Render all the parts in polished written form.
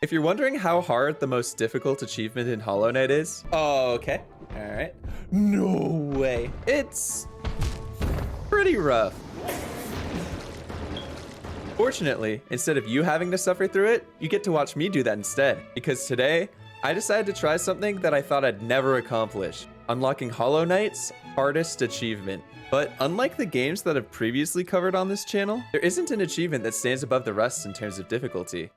If you're wondering how hard the most difficult achievement in Hollow Knight is, oh, okay, all right. No way. It's pretty rough. Fortunately, instead of you having to suffer through it, you get to watch me do that instead. Because today, I decided to try something that I thought I'd never accomplish, unlocking Hollow Knight's hardest achievement. But unlike the games that I've previously covered on this channel, there isn't an achievement that stands above the rest in terms of difficulty.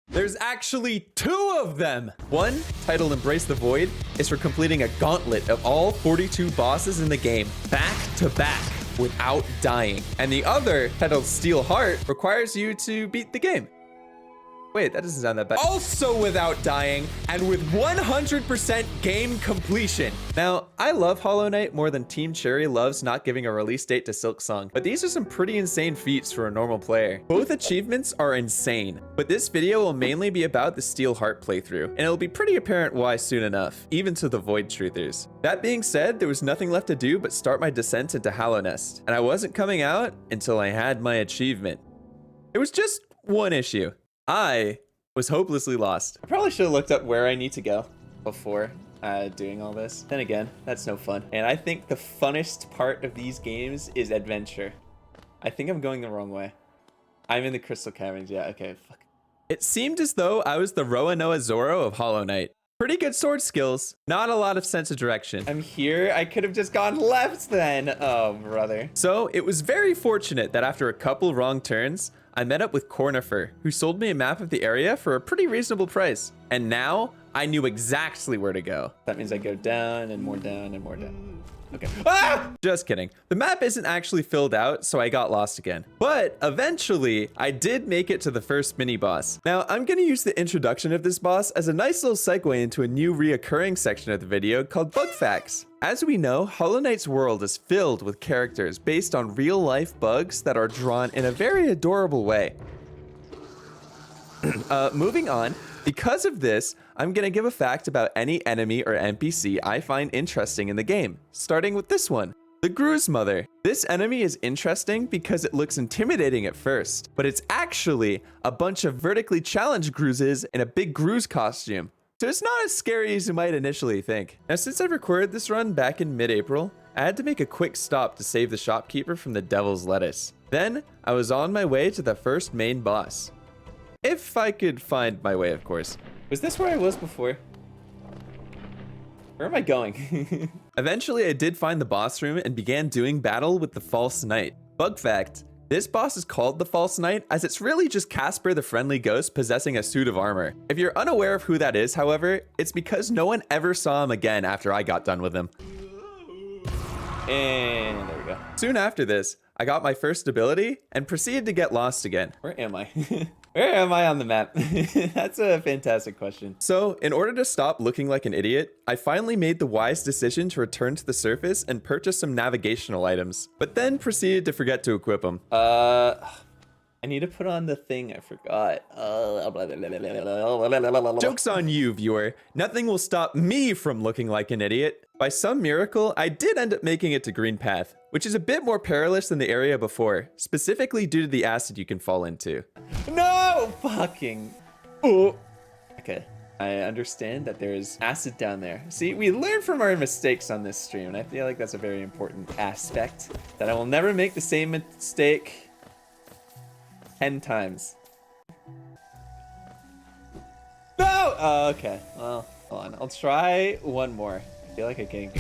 There's actually two of them! One, titled Embrace the Void, is for completing a gauntlet of all 42 bosses in the game, back to back, without dying. And the other, titled Steel Heart, requires you to beat the game. Wait, that doesn't sound that bad. Also without dying, and with 100% game completion. Now, I love Hollow Knight more than Team Cherry loves not giving a release date to Silksong, but these are some pretty insane feats for a normal player. Both achievements are insane, but this video will mainly be about the Steel Heart playthrough, and it'll be pretty apparent why soon enough, even to the Void truthers. That being said, there was nothing left to do but start my descent into Hollow Nest, and I wasn't coming out until I had my achievement. It was just one issue. I was hopelessly lost. I probably should have looked up where I need to go before doing all this. Then again, that's no fun. And I think the funnest part of these games is adventure. I think I'm going the wrong way. I'm in the Crystal Caverns. Yeah, okay, fuck. It seemed as though I was the Roanoa Zoro of Hollow Knight. Pretty good sword skills, not a lot of sense of direction. I'm here, I could have just gone left then. Oh, brother. So it was very fortunate that after a couple wrong turns, I met up with Cornifer, who sold me a map of the area for a pretty reasonable price. And now I knew exactly where to go. That means I go down and more down and more down. Okay. Ah! Just kidding. The map isn't actually filled out, so I got lost again. But eventually, I did make it to the first mini boss. Now, I'm gonna use the introduction of this boss as a nice little segue into a new reoccurring section of the video called Bug Facts. As we know, Hollow Knight's world is filled with characters based on real-life bugs that are drawn in a very adorable way. Moving on, because of this, I'm gonna give a fact about any enemy or NPC I find interesting in the game, starting with this one, the Gru's Mother. This enemy is interesting because it looks intimidating at first, but it's actually a bunch of vertically challenged Gruzes in a big Gruz costume. So it's not as scary as you might initially think. Now, since I recorded this run back in mid-April, I had to make a quick stop to save the shopkeeper from the Devil's Lettuce. Then, I was on my way to the first main boss. If I could find my way, of course. Was this where I was before? Where am I going? Eventually, I did find the boss room and began doing battle with the False Knight. Bug fact, this boss is called the False Knight as it's really just Casper the Friendly Ghost possessing a suit of armor. If you're unaware of who that is, however, it's because no one ever saw him again after I got done with him. And there we go. Soon after this, I got my first ability and proceeded to get lost again. Where am I? Where am I on the map? That's a fantastic question. So, in order to stop looking like an idiot, I finally made the wise decision to return to the surface and purchase some navigational items, but then proceeded to forget to equip them. I need to put on the thing I forgot. Joke's on you, viewer. Nothing will stop me from looking like an idiot. By some miracle, I did end up making it to Green Path, which is a bit more perilous than the area before, specifically due to the acid you can fall into. No! Fucking... Oh! Okay. I understand that there is acid down there. See, we learn from our mistakes on this stream, and I feel like that's a very important aspect, that I will never make the same mistake 10 times. No! Oh, okay. Well, hold on. I'll try one more. I feel like I can...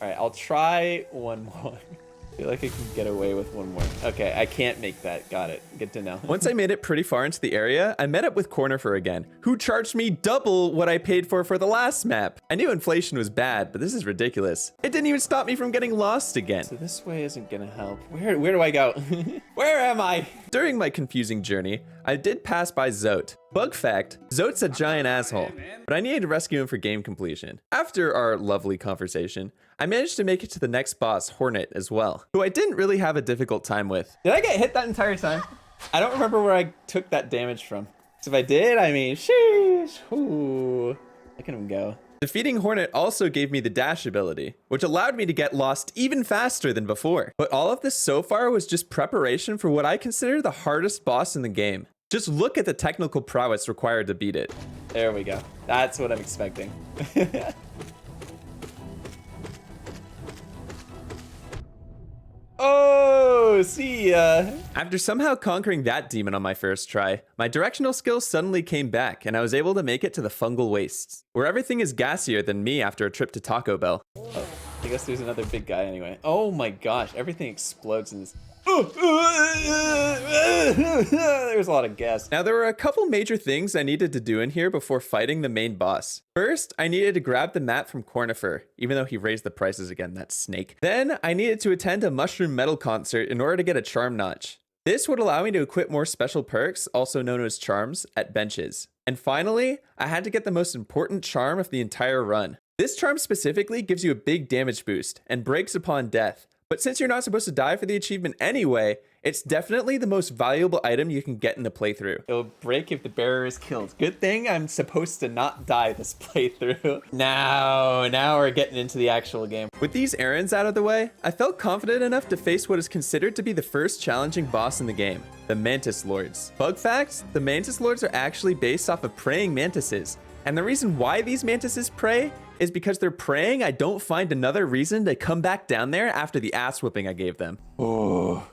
Alright, I'll try one more. I feel like I can get away with one more. Okay, I can't make that. Got it. Good to know. Once I made it pretty far into the area, I met up with Cornifer again, who charged me double what I paid for the last map. I knew inflation was bad, but this is ridiculous. It didn't even stop me from getting lost again. So this way isn't gonna help. Where do I go? Where am I? During my confusing journey, I did pass by Zote. Bug fact, Zote's a giant asshole, but I needed to rescue him for game completion. After our lovely conversation, I managed to make it to the next boss, Hornet, as well, who I didn't really have a difficult time with. Did I get hit that entire time? I don't remember where I took that damage from. So if I did, I mean, sheesh. Ooh, look at him go. Defeating Hornet also gave me the dash ability, which allowed me to get lost even faster than before. But all of this so far was just preparation for what I consider the hardest boss in the game. Just look at the technical prowess required to beat it. There we go. That's what I'm expecting. Oh, see ya. After somehow conquering that demon on my first try, my directional skills suddenly came back and I was able to make it to the fungal wastes, where everything is gassier than me after a trip to Taco Bell. Oh, I guess there's another big guy anyway. Oh my gosh, everything explodes in this. There's a lot of gas. Now, there were a couple major things I needed to do in here before fighting the main boss. First, I needed to grab the mat from Cornifer, even though he raised the prices again, that snake. Then, I needed to attend a mushroom metal concert in order to get a charm notch. This would allow me to equip more special perks, also known as charms, at benches. And finally, I had to get the most important charm of the entire run. This charm specifically gives you a big damage boost and breaks upon death. But since you're not supposed to die for the achievement anyway, it's definitely the most valuable item you can get in the playthrough. It'll break if the bearer is killed. Good thing I'm supposed to not die this playthrough. Now we're getting into the actual game. With these errands out of the way, I felt confident enough to face what is considered to be the first challenging boss in the game, the Mantis Lords. Bug fact, the Mantis Lords are actually based off of praying mantises. And the reason why these mantises pray is because they're praying I don't find another reason to come back down there after the ass whipping I gave them. Oh.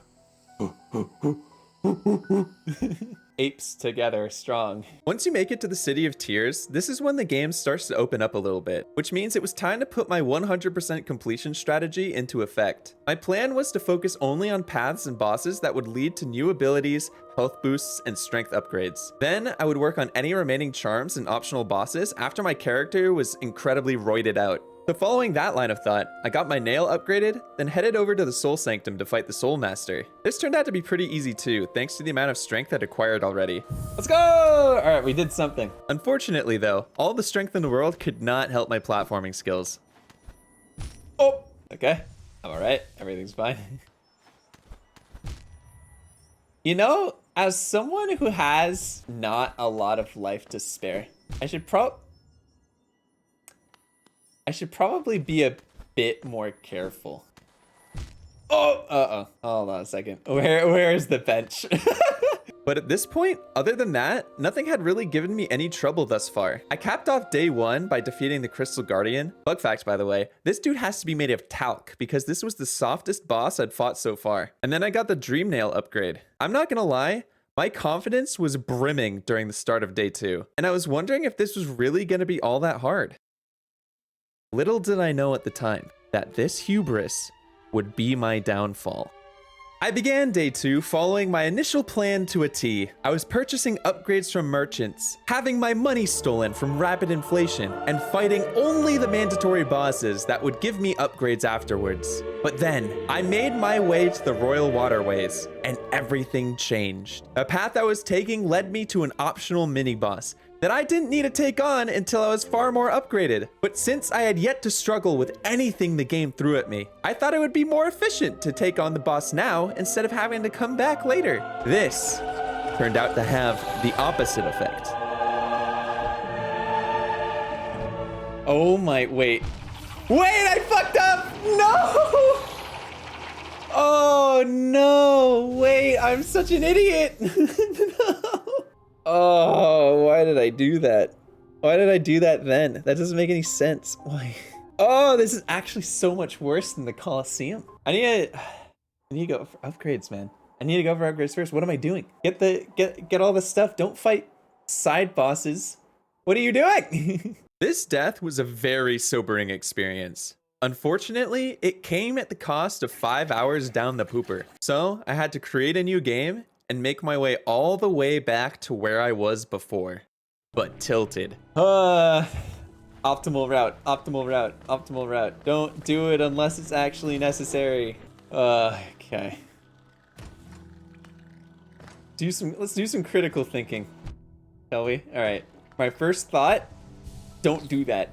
Apes together strong. Once you make it to the City of Tears, this is when the game starts to open up a little bit, which means it was time to put my 100% completion strategy into effect. My plan was to focus only on paths and bosses that would lead to new abilities, health boosts, and strength upgrades. Then I would work on any remaining charms and optional bosses after my character was incredibly roided out. So following that line of thought, I got my nail upgraded, then headed over to the Soul Sanctum to fight the Soul Master. This turned out to be pretty easy too, thanks to the amount of strength I'd acquired already. Let's go! Alright, we did something. Unfortunately though, all the strength in the world could not help my platforming skills. Oh! Okay, I'm alright, everything's fine. You know, as someone who has not a lot of life to spare, I should probably be a bit more careful. Oh, hold on a second. Where is the bench? But at this point, other than that, nothing had really given me any trouble thus far. I capped off day 1 by defeating the Crystal Guardian. Bug fact, by the way, this dude has to be made of talc because this was the softest boss I'd fought so far. And then I got the Dream Nail upgrade. I'm not gonna lie, my confidence was brimming during the start of day 2. And I was wondering if this was really gonna be all that hard. Little did I know at the time that this hubris would be my downfall. I began day 2 following my initial plan to a T. I was purchasing upgrades from merchants, having my money stolen from rapid inflation, and fighting only the mandatory bosses that would give me upgrades afterwards. But then, I made my way to the Royal Waterways, and everything changed. The path I was taking led me to an optional mini-boss that I didn't need to take on until I was far more upgraded. But since I had yet to struggle with anything the game threw at me, I thought it would be more efficient to take on the boss now instead of having to come back later. This turned out to have the opposite effect. Oh my, wait, I fucked up! No! Oh no, wait, I'm such an idiot! No. Oh, why did I do that? Why did I do that then? That doesn't make any sense. Why? Oh, this is actually so much worse than the Colosseum. I need to go for upgrades, man. I need to go for upgrades first. What am I doing? Get all this stuff. Don't fight side bosses. What are you doing? This death was a very sobering experience. Unfortunately, it came at the cost of 5 hours down the pooper. So I had to create a new game and make my way all the way back to where I was before, but tilted. Optimal route. Don't do it unless it's actually necessary. Okay. Let's do some critical thinking, shall we? All right. My first thought, don't do that.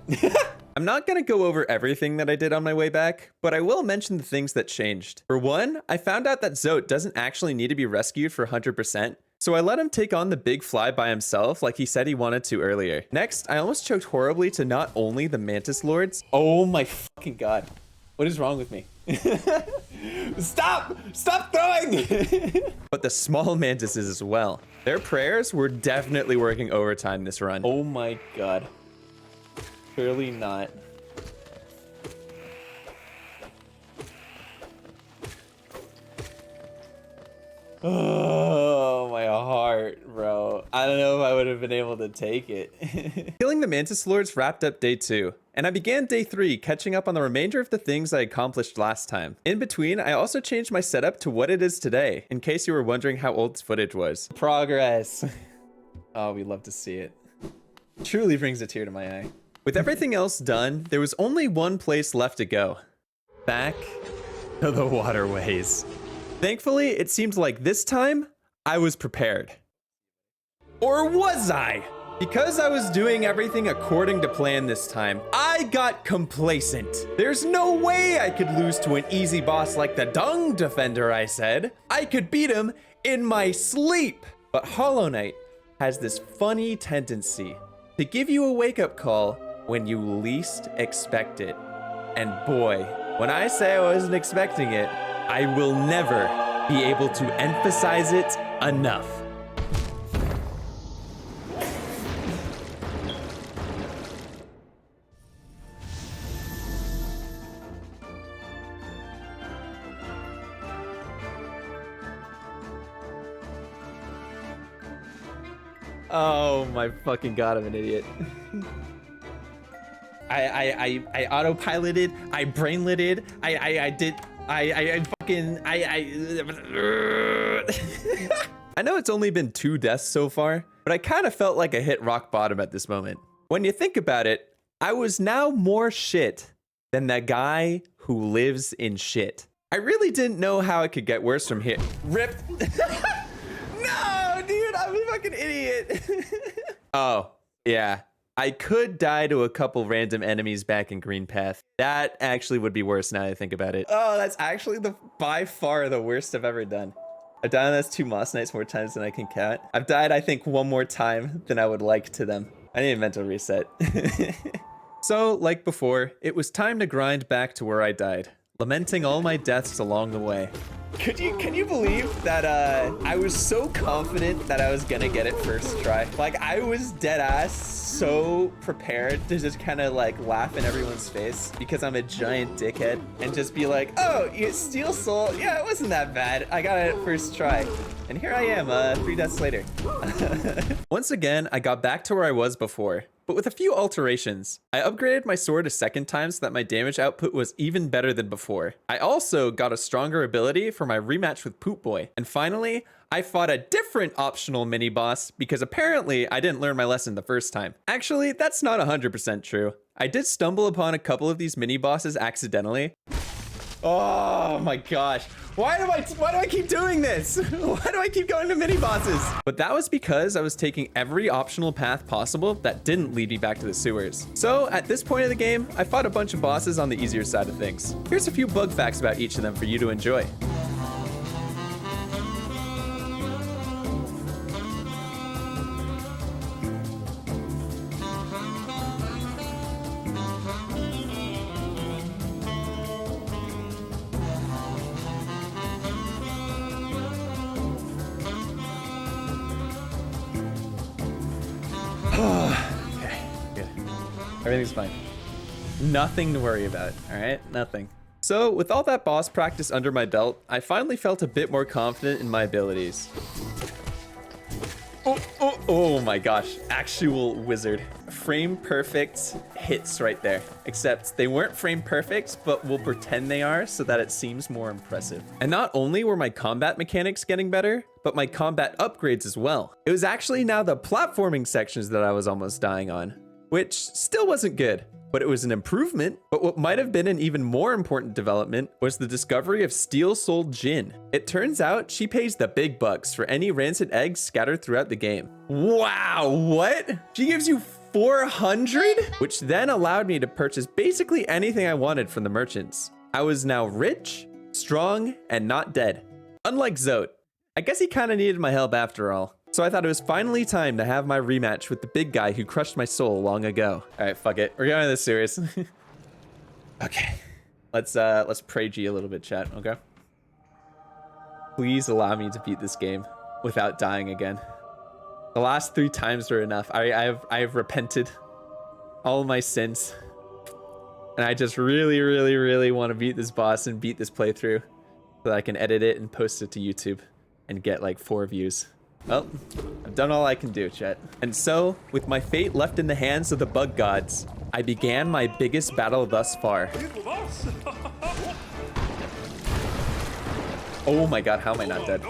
I'm not gonna go over everything that I did on my way back, but I will mention the things that changed. For one, I found out that Zote doesn't actually need to be rescued for 100%, so I let him take on the big fly by himself like he said he wanted to earlier. Next, I almost choked horribly to not only the Mantis Lords. Oh my fucking god. What is wrong with me? Stop! Stop throwing! But the small mantises as well. Their prayers were definitely working overtime this run. Oh my god. Clearly not. Oh, my heart, bro. I don't know if I would have been able to take it. Killing the Mantis Lords wrapped up day 2, and I began day 3 catching up on the remainder of the things I accomplished last time. In between, I also changed my setup to what it is today, in case you were wondering how old this footage was. Progress. Oh, we love to see it. Truly brings a tear to my eye. With everything else done, there was only one place left to go. Back to the waterways. Thankfully, it seemed like this time, I was prepared. Or was I? Because I was doing everything according to plan this time, I got complacent. There's no way I could lose to an easy boss like the Dung Defender, I said. I could beat him in my sleep. But Hollow Knight has this funny tendency to give you a wake-up call when you least expect it. And boy, when I say I wasn't expecting it, I will never be able to emphasize it enough. Oh my fucking god, I'm an idiot. I autopiloted, I brainlited, I know it's only been 2 deaths so far, but I kind of felt like I hit rock bottom at this moment. When you think about it, I was now more shit than that guy who lives in shit. I really didn't know how it could get worse from here. Rip. No, dude, I'm a fucking idiot. Oh, yeah. I could die to a couple random enemies back in Green Path. That actually would be worse now that I think about it. Oh, that's actually by far the worst I've ever done. I've died on those 2 Moss Knights more times than I can count. I've died, I think, 1 more time than I would like to them. I need a mental reset. So, like before, it was time to grind back to where I died, lamenting all my deaths along the way. Can you believe that I was so confident that I was gonna get it first try? Like, I was dead ass so prepared to just kind of like laugh in everyone's face because I'm a giant dickhead and just be like, oh, you Steel Soul, yeah, it wasn't that bad. I got it first try. And here I am, 3 deaths later. Once again, I got back to where I was before, but with a few alterations. I upgraded my sword a second time so that my damage output was even better than before. I also got a stronger ability for my rematch with Poop Boy. And finally, I fought a different optional mini-boss because apparently I didn't learn my lesson the first time. Actually, that's not 100% true. I did stumble upon a couple of these mini-bosses accidentally. Oh my gosh. Why do I keep doing this? Why do I keep going to mini bosses? But that was because I was taking every optional path possible that didn't lead me back to the sewers. So at this point of the game, I fought a bunch of bosses on the easier side of things. Here's a few bug facts about each of them for you to enjoy. Okay, good. Everything's fine. Nothing to worry about, all right? Nothing. So with all that boss practice under my belt, I finally felt a bit more confident in my abilities. Oh my gosh, actual wizard. Frame perfect hits right there. Except they weren't frame perfect, but we'll pretend they are so that it seems more impressive. And not only were my combat mechanics getting better, but my combat upgrades as well. It was actually now the platforming sections that I was almost dying on, which still wasn't good, but it was an improvement. But what might have been an even more important development was the discovery of Steel Soul Jin. It turns out she pays the big bucks for any rancid eggs scattered throughout the game. Wow, what? She gives you 400? Which then allowed me to purchase basically anything I wanted from the merchants. I was now rich, strong, and not dead. Unlike Zote. I guess he kind of needed my help after all. So I thought it was finally time to have my rematch with the big guy who crushed my soul long ago. All right, fuck it. We're going to the sewers. Okay, Let's pray G a little bit, chat, okay? Please allow me to beat this game without dying again. The last 3 times were enough. I have repented all my sins. And I just really want to beat this boss and beat this playthrough so that I can edit it and post it to YouTube and get like 4 views. Well, I've done all I can do, chat. And so, with my fate left in the hands of the bug gods, I began my biggest battle thus far. Oh my god, how am I not dead?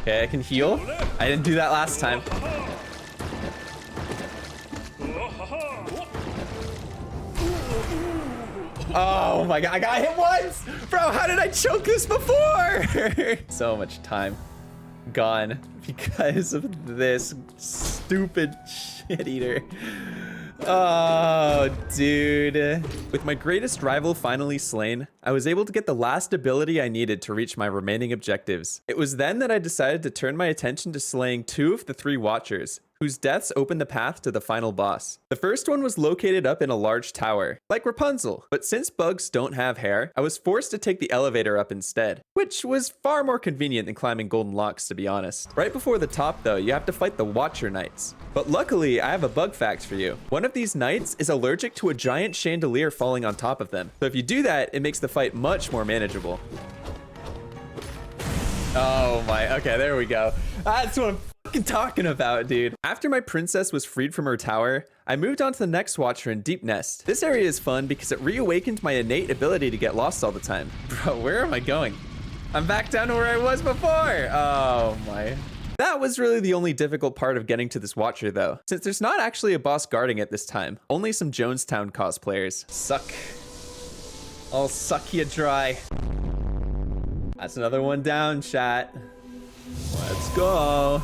Okay, I can heal. I didn't do that last time. Oh my god, I got hit once! Bro, how did I choke this before? So much time gone because of this stupid shit eater. Oh, dude. With my greatest rival finally slain, I was able to get the last ability I needed to reach my remaining objectives. It was then that I decided to turn my attention to slaying 2 of the 3 Watchers, whose deaths opened the path to the final boss. The first one was located up in a large tower, like Rapunzel, but since bugs don't have hair, I was forced to take the elevator up instead, which was far more convenient than climbing golden locks, to be honest. Right before the top though, you have to fight the Watcher Knights. But luckily, I have a bug fact for you. One of these knights is allergic to a giant chandelier falling on top of them, so if you do that, it makes the fight much more manageable. Oh my, okay, there we go. That's what I'm fucking talking about, dude. After my princess was freed from her tower, I moved on to the next Watcher in Deep Nest. This area is fun because it reawakened my innate ability to get lost all the time. Bro, where am I going? I'm back down to where I was before. Oh my. That was really the only difficult part of getting to this Watcher though, since there's not actually a boss guarding it this time, only some Jonestown cosplayers. Suck. I'll suck you dry. That's another one down, chat. Let's go.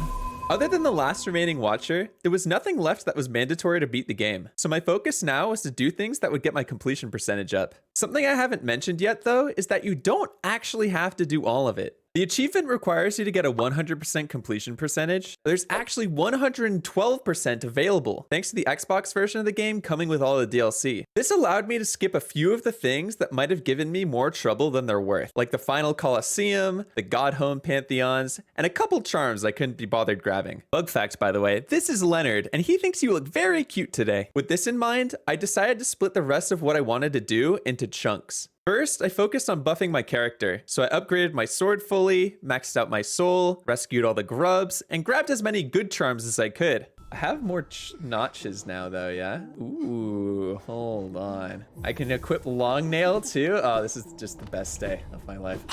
Other than the last remaining Watcher, there was nothing left that was mandatory to beat the game. So my focus now was to do things that would get my completion percentage up. Something I haven't mentioned yet though, is that you don't actually have to do all of it. The achievement requires you to get a 100% completion percentage. There's actually 112% available, thanks to the Xbox version of the game coming with all the DLC. This allowed me to skip a few of the things that might have given me more trouble than they're worth, like the final Colosseum, the God Home Pantheons, and a couple charms I couldn't be bothered grabbing. Bug fact, by the way, this is Leonard, and he thinks you look very cute today. With this in mind, I decided to split the rest of what I wanted to do into chunks. First, I focused on buffing my character, so I upgraded my sword fully, maxed out my soul, rescued all the grubs, and grabbed as many good charms as I could. I have more notches now though, yeah? Ooh, hold on. I can equip long nail too? Oh, this is just the best day of my life.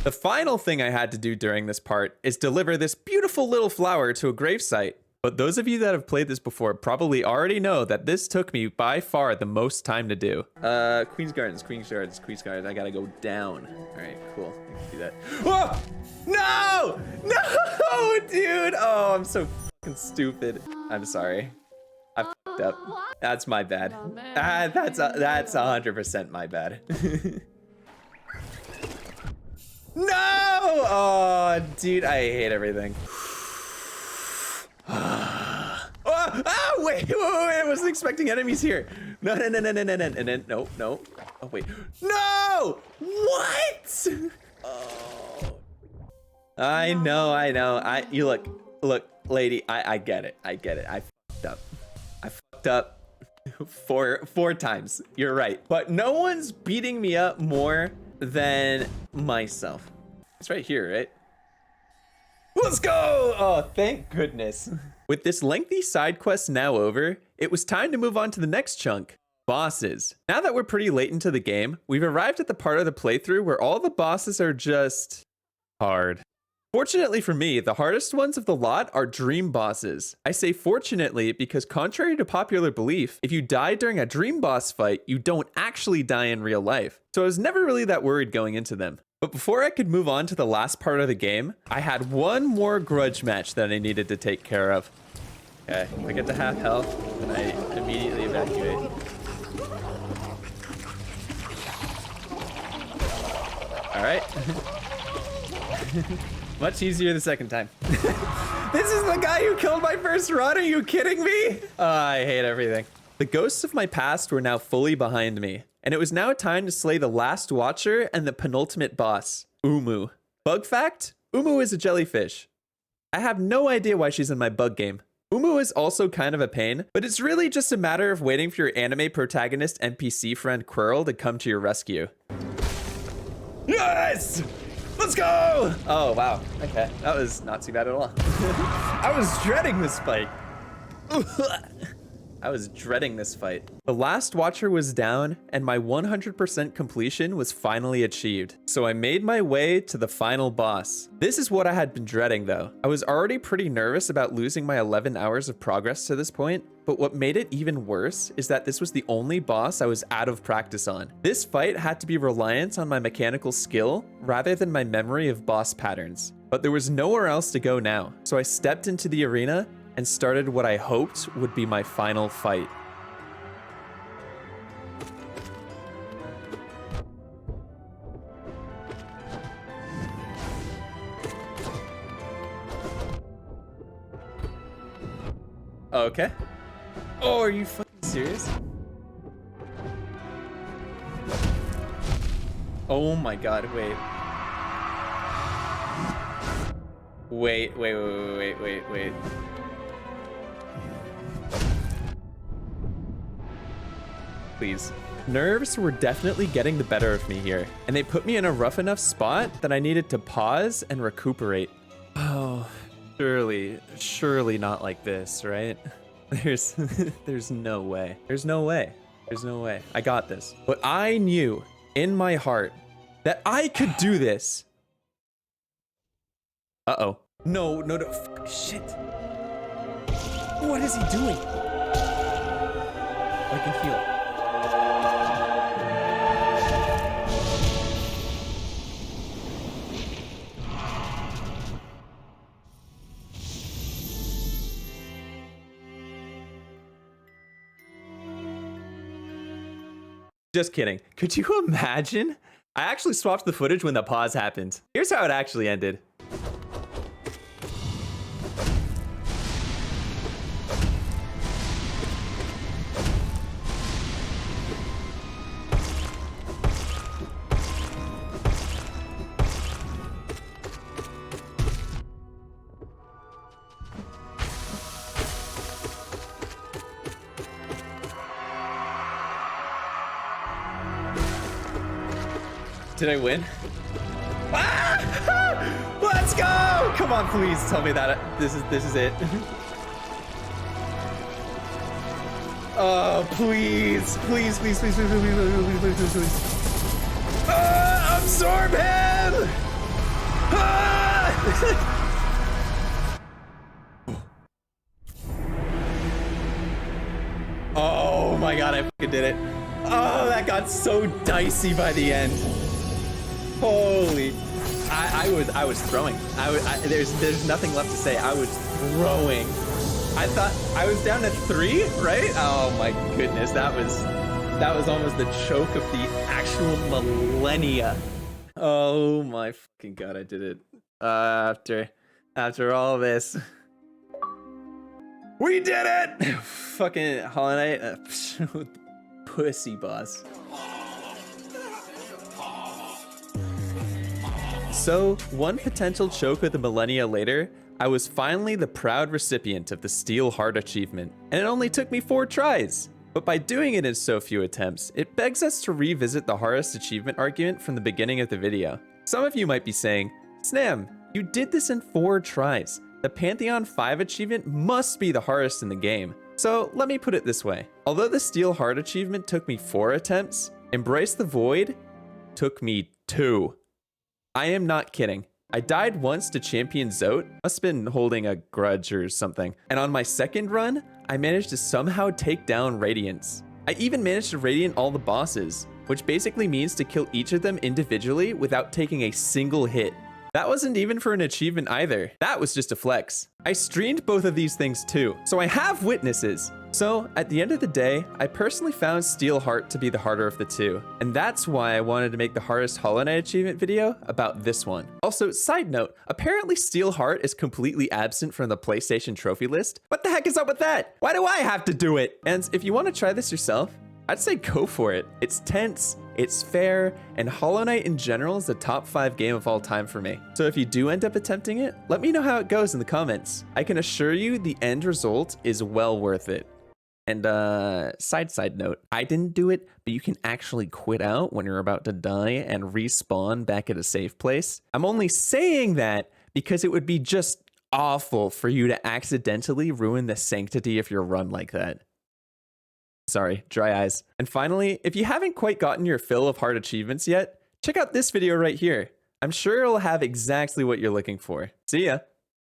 The final thing I had to do during this part is deliver this beautiful little flower to a gravesite. But those of you that have played this before probably already know that this took me by far the most time to do. Queen's Gardens. I gotta go down. All right, cool. I can see that. Whoa! No! No, dude! Oh, I'm so fucking stupid. I'm sorry. I fucked up. That's my bad. That's 100% my bad. No! Oh, dude, I hate everything. Wait, I wasn't expecting enemies here. No. Oh, wait. No! What? Oh. I know. You look, lady, I get it. I fucked up. Four times. You're right. But no one's beating me up more than myself. It's right here, right? Let's go! Oh, thank goodness. With this lengthy side quest now over, it was time to move on to the next chunk, bosses. Now that we're pretty late into the game, we've arrived at the part of the playthrough where all the bosses are just hard. Fortunately for me, the hardest ones of the lot are dream bosses. I say fortunately because contrary to popular belief, if you die during a dream boss fight, you don't actually die in real life. So I was never really that worried going into them. But before I could move on to the last part of the game, I had one more grudge match that I needed to take care of. Okay, if I get to half health, then I immediately evacuate. All right. Much easier the second time. This is the guy who killed my first run. Are you kidding me? I hate everything. The ghosts of my past were now fully behind me, and it was now time to slay the last watcher and the penultimate boss, Oooo. Bug fact, Oooo is a jellyfish. I have no idea why she's in my bug game. Oooo is also kind of a pain, but it's really just a matter of waiting for your anime protagonist NPC friend Quirrell to come to your rescue. Yes! Let's go! Oh, wow. Okay, that was not too bad at all. I was dreading this fight. I was dreading this fight. The last watcher was down, and my 100% completion was finally achieved. So I made my way to the final boss. This is what I had been dreading though. I was already pretty nervous about losing my 11 hours of progress to this point, but what made it even worse is that this was the only boss I was out of practice on. This fight had to be reliant on my mechanical skill rather than my memory of boss patterns. But there was nowhere else to go now, so I stepped into the arena and started what I hoped would be my final fight. Okay. Oh, are you fucking serious? Oh my god, wait. Wait. Please. Nerves were definitely getting the better of me here, and they put me in a rough enough spot that I needed to pause and recuperate. Oh, surely not like this, right? There's no way. There's no way. I got this. But I knew in my heart that I could do this. Uh-oh. No, shit. What is he doing? I can heal. Just kidding. Could you imagine? I actually swapped the footage when the pause happened. Here's how it actually ended. Did I win? Ah! Let's go! Come on, please tell me that this is it. Oh, please. Please. Absorb him! Ah! Oh my god, I fucking did it. Oh, that got so dicey by the end. Holy, I was throwing. There's nothing left to say. I was throwing. I thought I was down to 3, right? Oh my goodness, that was almost the choke of the actual millennia. Oh my fucking god, I did it. After all this, we did it. Fucking Hollow Knight, pussy boss. So, one potential choke of the millennia later, I was finally the proud recipient of the Steel Heart achievement, and it only took me 4 tries. But by doing it in so few attempts, it begs us to revisit the hardest achievement argument from the beginning of the video. Some of you might be saying, Snam, you did this in 4 tries. The Pantheon 5 achievement must be the hardest in the game. So let me put it this way. Although the Steel Heart achievement took me 4 attempts, Embrace the Void took me 2. I am not kidding. I died once to Champion Zote, must have been holding a grudge or something. And on my second run, I managed to somehow take down Radiance. I even managed to Radiant all the bosses, which basically means to kill each of them individually without taking a single hit. That wasn't even for an achievement either. That was just a flex. I streamed both of these things too, so I have witnesses. So at the end of the day, I personally found Steel Heart to be the harder of the two. And that's why I wanted to make the hardest Hollow Knight achievement video about this one. Also, side note, apparently Steel Heart is completely absent from the PlayStation trophy list. What the heck is up with that? Why do I have to do it? And if you want to try this yourself, I'd say go for it. It's tense, it's fair, and Hollow Knight in general is the top 5 game of all time for me. So if you do end up attempting it, let me know how it goes in the comments. I can assure you the end result is well worth it. And side note, I didn't do it, but you can actually quit out when you're about to die and respawn back at a safe place. I'm only saying that because it would be just awful for you to accidentally ruin the sanctity of your run like that. Sorry, dry eyes. And finally, if you haven't quite gotten your fill of hard achievements yet, check out this video right here. I'm sure it'll have exactly what you're looking for. See ya!